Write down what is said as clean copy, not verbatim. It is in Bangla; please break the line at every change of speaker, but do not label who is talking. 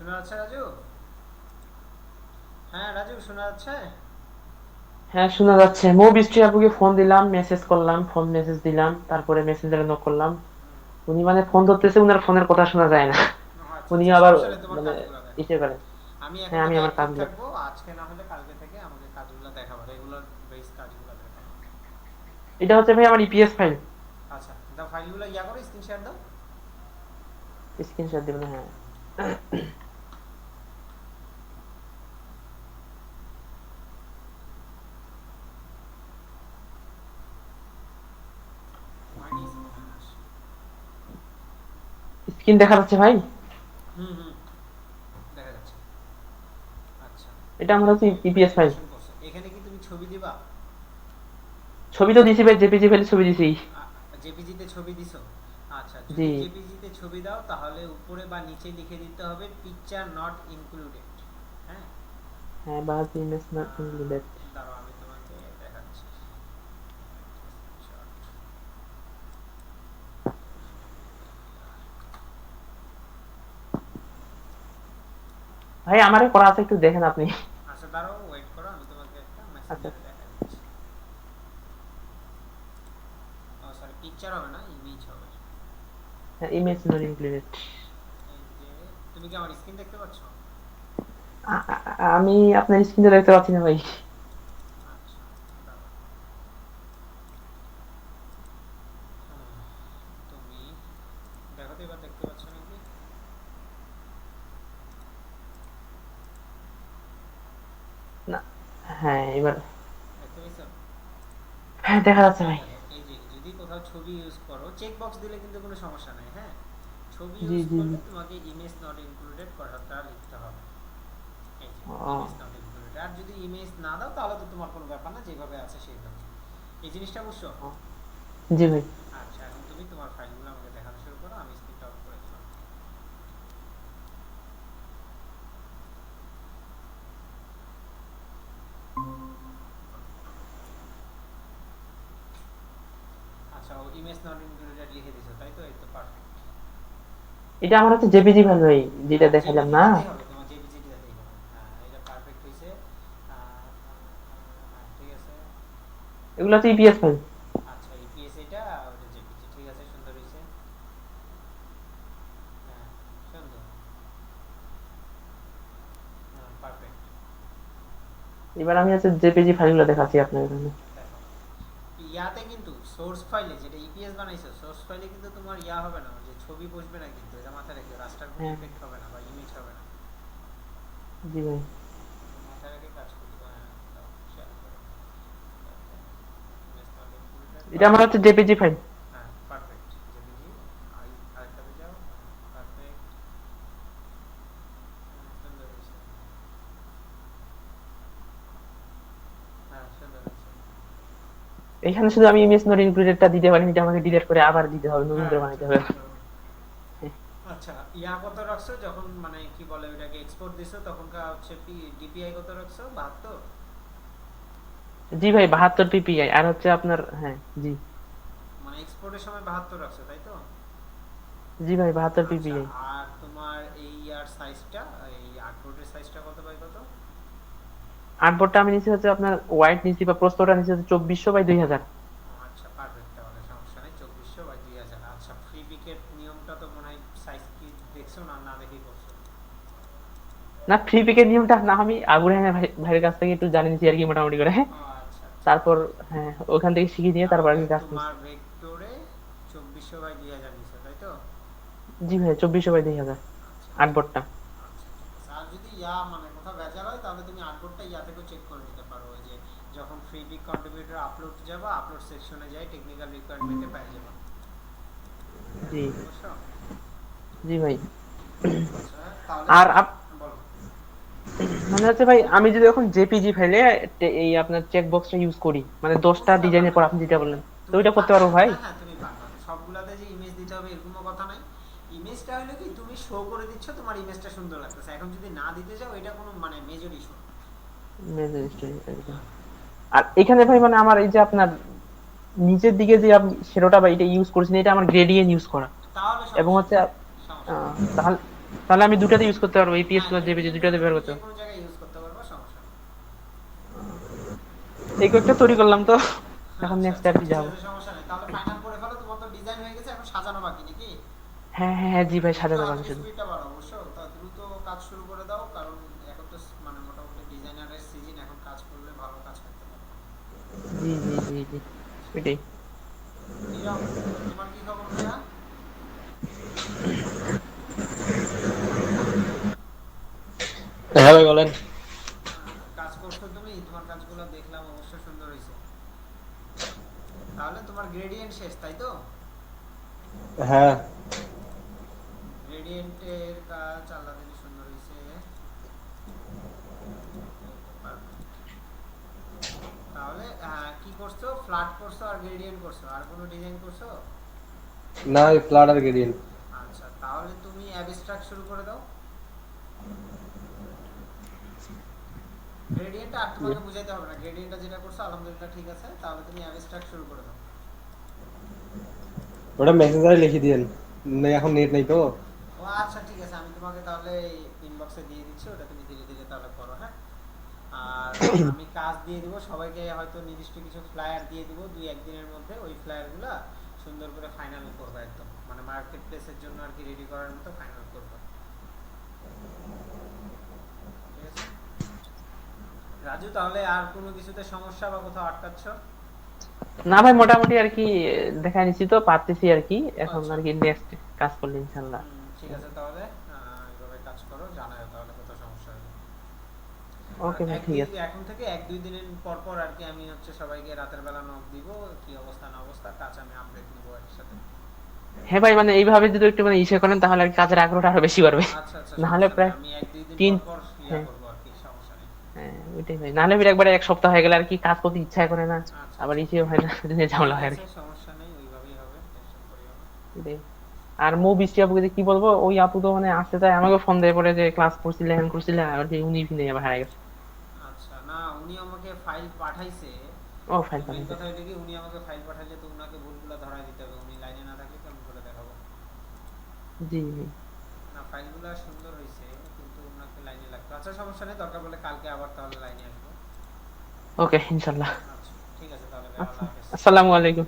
শোনা যাচ্ছে রাজু? হ্যাঁ রাজু, শোনা যাচ্ছে?
হ্যাঁ, শোনা যাচ্ছে। বৃষ্টি আপুকে ফোন দিলাম, মেসেজ করলাম, ফোন মেসেজ দিলাম, তারপরে মেসেঞ্জারে নক করলাম। উনি মানে ফোন ধরতেছে, উনার ফোনের কথা শোনা যায় না।
ও আচ্ছা
উনি
আচ্ছা,
আবার
সমস্যা নেই, তোমার
মানে
কাজগুলো দেখো।
ইসে করেন।
আমি এখন
হ্যাঁ, আমি
থেকে
আমার
অ্যাক্টিভ
কাজগুলো।
থাকবো, আজকে না হলে কালকে থেকে আমাকে কাজগুলো দেখাবো, রেগুলার বেস কাজগুলো দেখাবো।
এটা হচ্ছে ভাই আমার ইপিএস ফাইল।
আচ্ছা, দাও ফাইলগুলো ইয়া করো, স্ক্রিন শেয়ার দাও।
স্ক্রিনশট দিবেন, হ্যাঁ।
হয়নি, হ্যাঁ আসো।
স্ক্রিন দেখা যাচ্ছে ভাই?
হুম হুম, দেখা যাচ্ছে। আচ্ছা,
এটা আমার
এই
হচ্ছে
যে
ইপিএস ফাইল।
প্রেজেন্টেশন করছো, এখানে কি তুমি ছবি দিবা?
ছবি তো দিছি ভাই, জেপিজি ফাইলে ছবি দিছি।
জেপিজিতে ছবি দিছো? আচ্ছা,
জি।
যদি জেপিজিতে ছবি দাও তাহলে উপরে বা নিচে লিখে দিতে হবে পিকচার নট ইনক্লুডেড। হ্যাঁ।
হ্যাঁ, বাস ইমেজ নট ইনক্লুডেড।
দাঁড়াও আমি তোমাকে দেখাচ্ছি।
ভাই আমারে করা আছে, একটু দেখেন আপনি।
আচ্ছা দাঁড়াও, ওয়েট করো, আমি তোমাকে একটা
আচ্ছা।
মেসেঞ্জারে দেখা দিচ্ছি। ও সরি, পিকচার হবে না, ইমেজ হবে।
হ্যাঁ, ইমেজ নট ইনক্লুডেড।
এই যে, তুমি কি আমার স্ক্রিন দেখতে পাচ্ছ?
আমি আপনার স্ক্রিনে দেখতে পাচ্ছি না ভাই।
আচ্ছা দাঁড়াও। তুমি দেখো তো, এবার দেখতে পাচ্ছ নাকি?
না। হ্যাঁ, এবার।
দেখতে পেয়েছো?
হ্যাঁ, দেখা যাচ্ছে
হ্যাঁ
ভাই।
দেখো, এই যে যদি কোথাও ছবি ইউজ করো, চেক বক্স দিলে কিন্তু কোনো সমস্যা নেই, হ্যাঁ। ছবি
জি,
ইউজ
জি, জি।
করলে তোমাকে ইমেজ নট ইনক্লুডেড কথাটা লিখতে হবে। এই যে,
ও।
Image not included. আর যদি ইমেজ না দাও তাহলে তো তোমার কোনো ব্যাপার না, যেভাবে আছে সেইভাবে। এই জিনিসটা বুঝছো?
ও, জি ভাই।
আচ্ছা, এখন তুমি তোমার ফাইলগুলো আমাকে দেখানো শুরু করো, আমি স্ক্রিনটা অফ করে দিলাম। আচ্ছা, ও ইমেজ নট ইনক্লুডেড লিখে দিছো তাই তো? এই তো পারফেক্ট।
এটা আমার হচ্ছে জেপিজি ফাইল ভাই, যেটা
হ্যাঁ,
দেখাইলাম
জেপিজি
না।
দিতেই হবে, তোমার জেপিজি দিতেই হবে। হ্যাঁ, এটা পারফেক্ট হয়েছে। ঠিক আছে।
এগুলো হচ্ছে ইপিএস ফাইল।
আচ্ছা, ইপিএস এটা, ওটা জেপিজি, ঠিক আছে, সুন্দর হয়েছে। হ্যাঁ, সুন্দর। হ্যাঁ, পারফেক্ট।
এবার আমি হচ্ছে জেপিজি ফাইলগুলো দেখাচ্ছি আপনার এখানে।
দেখো, ইয়াতে কিন্তু সোর্স ফাইলে যেটা ইপিএস বানাইছো, সোর্স ফাইলে কিন্তু তোমার ইয়া হবে না, যে ছবি বসবে না কিন্তু, এটা মাথায় রেখো, রাস্টার কোনো
হ্যাঁ।
ইফেক্ট হবে না বা ইমেজ হবে না।
জি ভাই।
মাথায় রেখে কাজ করতে হয়। দাও, শেয়ার করো। ইমেজ নট ইনক্লুডেড,
এটা আমার
পারফেক্ট।
হচ্ছে জেপিজি ফাইল।
হ্যাঁ পারফেক্ট, জেপিজি। আরেকটাতে যাও। পারফেক্ট। সুন্দর হয়েছে। হ্যাঁ, সুন্দর হয়েছে।
এখানে শুধু আমি ইমেজ নট ইনক্লুডেডটা দিতে পারি, এটা আমাকে ডিলিট করে আবার দিতে হবে, নতুন
হ্যাঁ,
করে বানাইতে
চলে
হবে।
যেতে হবে। আচ্ছা, ইয়া কত রাখছো যখন মানে কি বলে ওটাকে এক্সপোর্ট দিছো, তখনকার হচ্ছে ডিপিআই কত রাখছো? 72?
জি ভাই, 72 পিপিআই আর হচ্ছে আপনার, হ্যাঁ। জি।
মানে এক্সপোর্টের সময় 72 রাখছো তাই তো?
জি ভাই, 72
আচ্ছা,
পিপিআই।
আর তোমার এই আর সাইজটা, এই আর্টবোর্ডের সাইজটা কত বাই কত?
আর্টবোর্ডটা আমি নিচ্ছি হচ্ছে আপনার হোয়াইট নিচ্ছি, বা প্রস্তরটা নিচ্ছি হচ্ছে 2400 বাই 2000।
আচ্ছা পারফেক্ট, তাহলে সমস্যা নেই, 2400 বাই 2000। আচ্ছা, ফ্রি পিকের নিয়মটা তো মনে হয় সাইজ কি দেখছো না, না দেখেই করছো?
না, ফ্রি পিকের নিয়মটা না, আমি আবু রায়হানের ভাইয়ের কাছ থেকে একটু জানি নিছি আর কি, মোটামুটি করে, হ্যাঁ।
ও আচ্ছা আচ্ছা,
তারপর হ্যাঁ, ওখান থেকে শিখে নিয়ে তারপর আর
তাহলে
কি কাজ
তোমার
করছি।
ভেক্টরে 2400 বাই 2000 নিছো তাই তো?
জি ভাই, 2400 বাই 2000
আচ্ছা আচ্ছা।
আর্টবোর্ডটা।
আচ্ছা ঠিক আছে, আর যদি ইয়া মানে কোথাও ভেজাল হয় তাহলে তুমি আর্টবোর্ডটা ইয়া থেকেও চেক করে নিতে পারো, ওই যে যখন ফ্রি পিক কন্ট্রিবিউটর আপলোড যাবা, আপলোড সেকশনে যাই টেকনিক্যাল রিকোয়ারমেন্টে পেয়ে যাবা।
জি।
বুঝছো?
জি ভাই।
আচ্ছা তাহলে
আর
তুমি বলো।
মানে হচ্ছে ভাই, আমি যদি এখন জেপিজি ফাইলে এই আপনার চেক বক্সটা ইউজ করি, মানে 10টা
কোনো ব্যাপার
ডিজাইনের
না,
পর আপনি যেটা বললেন, তো
তুমি
ওইটা করতে পারবো ভাই?
হ্যাঁ হ্যাঁ তুমি পারবা, সবগুলাতে যে ইমেজ দিতে হবে এরকমও কথা নাই। ইমেজটা হলো কি, তুমি শো করে দিচ্ছ তোমার ইমেজটা সুন্দর লাগতেছে, এখন যদি না দিতে যাও এটা কোনো মানে মেজর ইস্যু।
মেজর স্টোরি একদম। আর এখানে ভাই মানে আমার এই যে আপনার নিচের দিকে যে আপনি শেডোটা বা এটা ইউজ করছেন, এটা আমার গ্রেডিয়েন্ট ইউজ করা।
তাহলে
এবং
সমস্যা
হচ্ছে
নেই, সমস্যা নেই।
তাহলে তাহলে আমি দুটাতে ইউজ করতে পারবো, এপিএস
হ্যাঁ,
প্লাস জেপিজি
গ্রেডিয়েন্টটা
দুটাতে
তুমি
ব্যবহার করতে
যে
পারবো।
কোনো জায়গায় ইউজ করতে পারবে, সমস্যা নেই।
এই কয়েকটা তৈরি করলাম তো, এখন
আচ্ছা
নেক্সট
আচ্ছা,
অ্যাপে
ঠিক
যাবো।
আছে, সমস্যা নেই। তাহলে ফাইনাল করে ফেলো, তোমার তো ডিজাইন হয়ে গেছে, এখন সাজানো বাকি নাকি?
হ্যাঁ হ্যাঁ হ্যাঁ, জি ভাই,
একটু
সাজাতে পারবো
হাতের
শুধু।
স্পিডটা বাড়াও অবশ্য, তা দ্রুত কাজ শুরু করে দাও, কারণ এখন তো মানে মোটামুটি ডিজাইনারের সিজন, এখন কাজ করলে ভালো কাজ করতে পারবে।
জি জি জি জি, ওইটাই।
তোমার কি খবর ভাইয়া?
হ্যাঁ ভাই বলেন।
কাজ করছো তুমি, তোমার কাজগুলো দেখলাম, অবশ্য সুন্দর হয়েছে। তাহলে তোমার গ্রেডিয়েন্ট শেষ, তাই তো?
হ্যাঁ
গ্রেডিয়েন্টের কাজ আল্লাহ দিলে সুন্দর হয়েছে। তাহলে কি করছো, ফ্ল্যাট করছো আর গ্রেডিয়েন্ট করছো, আর কোনো ডিজাইন করছো?
না, ওই ফ্ল্যাট আর গ্রেডিয়েন্ট।
আচ্ছা, তাহলে তুমি অ্যাবস্ট্রাক্ট শুরু করে দাও। গ্রেডিয়েন্ট আর তোমাকে বুঝাইতে হবে না, গ্রেডিয়েন্টটা যেটা করছো আলহামদুলিল্লাহ ঠিক আছে, তাহলে তুমি অ্যাবস্ট্রাক্ট শুরু করে দাও।
ওটা মেসেঞ্জারে লিখে দিয়েন, এখন নেট নেই তো।
ও আচ্ছা, ঠিক আছে, আমি তোমাকে তাহলে ইনবক্সে দিয়ে দিচ্ছি, ওটা তুমি ধীরে ধীরে তাহলে করো, হ্যাঁ। আর আমি কাজ দিয়ে দিব সবাইকে, হয়তো নির্দিষ্ট কিছু ফ্লায়ার দিয়ে দিব 2-1 দিনের মধ্যে, ওই ফ্লায়ারগুলো সুন্দর করে ফাইনাল করবে, একদম মানে মার্কেট প্লেসের জন্য আর কি রেডি করার মতো ফাইনাল করবে, ঠিক আছে? রাজু, তাহলে আর কোনো কিছুতে সমস্যা বা কোথাও আটকাচ্ছ?
না ভাই, মোটামুটি আর কি দেখা নিচ্ছি তো, পারতেছি আর কি, এখন
আচ্ছা,
আর কি নেক্সট কাজ করলে ইনশাল্লাহ।
ঠিক আছে, তাহলে এইভাবে কাজ করো, জানাও তাহলে কোথাও সমস্যা হলে। আর
ওকে ভাই,
এক
ঠিক
দুই
আছে।
এখন থেকে 1-2 দিনের পর পর আর কি আমি হচ্ছে সবাইকে রাতের বেলা নক দিব, কি অবস্থা না অবস্থা, কাজ আমি আপডেট নিব একসাথে।
হ্যাঁ ভাই, মানে এইভাবে যদি একটু মানে ইসে করেন তাহলে আর কি কাজের আগ্রহটা আরো বেশি বাড়বে।
আচ্ছা আচ্ছা,
নাহলে
সমস্যা নেই,
প্রায়
আমি 1-2 দিন
তিন
পর পর ইয়া
হ্যাঁ
করবো আর কি, সমস্যা নেই।
হ্যাঁ, ওইটাই ভাই, নাহলে ফির একবারে এক সপ্তাহ হয়ে গেলে আর কি কাজ করতে ইচ্ছা করে না,
আচ্ছা
আবার
আচ্ছা,
ইসে হয় না, দুনিয়া ঝামেলা
ঠিক
হয় আর
আছে,
কি।
সমস্যা নেই, ওইভাবেই হবে, টেনশন করিও না।
এটাই। আর বৃষ্টি আপুকে যে কি বলবো, ওই আপু তো মানে আসতে চায়, আমাকে ফোন দিয়ে পরে যে ক্লাস করছিলে হ্যান করছিলে, আর যে উনি ফিনে আবার হারাই গেছে।
আচ্ছা, না উনি আমাকে ফাইল পাঠাইছে,
ও,
তো
ফাইল
মেন
পাঠাইছে।
কথা হলো কি, উনি আমাকে ফাইল পাঠাইলে তো উনাকে ভুলগুলো ধরাই দিতে হবে, উনি লাইনে না থাকলে কেমন করে দেখাবো?
জি জি।
না, ফাইলগুলো সুন্দর হয়েছে, কিন্তু উনাকে লাইনে লাগতো। আচ্ছা, সমস্যা নেই, দরকার পড়লে কালকে আবার তাহলে লাইনে আসবো।
ওকে, ইনশাল্লাহ।
আচ্ছা, ঠিক আছে, তাহলে
আচ্ছা,
আল্লাহ হাফেজ।
আসসালামু আলাইকুম।